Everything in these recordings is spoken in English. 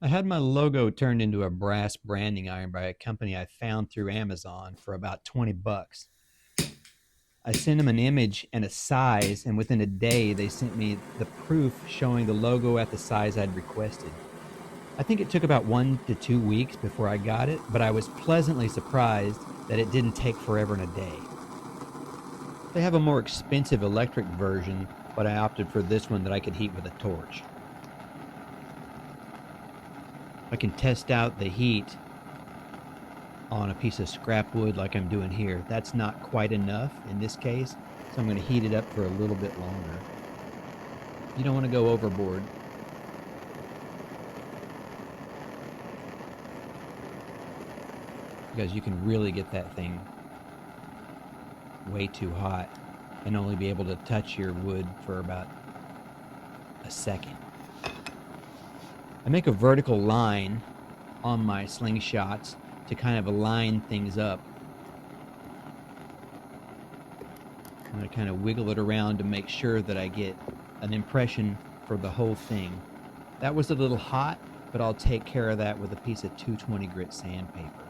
I had my logo turned into a brass branding iron by a company I found through Amazon for about 20 bucks. I sent them an image and a size, and within a day, they sent me the proof showing the logo at the size I'd requested. I think it took about 1 to 2 weeks before I got it, but I was pleasantly surprised that it didn't take forever and a day. They have a more expensive electric version, but I opted for this one that I could heat with a torch. I can test out the heat on a piece of scrap wood like I'm doing here. That's not quite enough in this case, so I'm going to heat it up for a little bit longer. You don't want to go overboard. Because you can really get that thing way too hot and only be able to touch your wood for about a second. I make a vertical line on my slingshots to kind of align things up. I'm going to kind of wiggle it around to make sure that I get an impression for the whole thing. That was a little hot, but I'll take care of that with a piece of 220 grit sandpaper.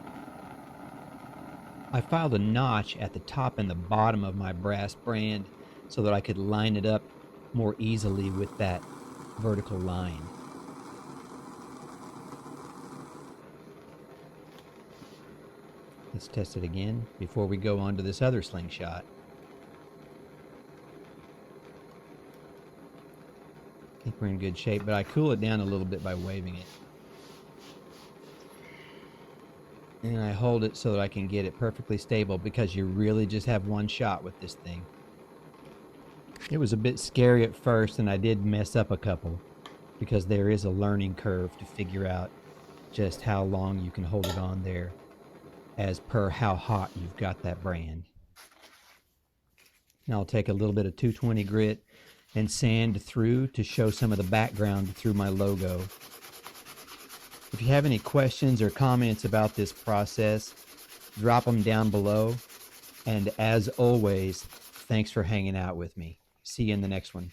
I filed a notch at the top and the bottom of my brass brand so that I could line it up more easily with that vertical line. Let's test it again before we go on to this other slingshot. I think we're in good shape, but I cool it down a little bit by waving it. And I hold it so that I can get it perfectly stable because you really just have one shot with this thing. It was a bit scary at first, and I did mess up a couple because there is a learning curve to figure out just how long you can hold it on there as per how hot you've got that brand. Now I'll take a little bit of 220 grit and sand through to show some of the background through my logo. If you have any questions or comments about this process, drop them down below. And as always, thanks for hanging out with me. See you in the next one.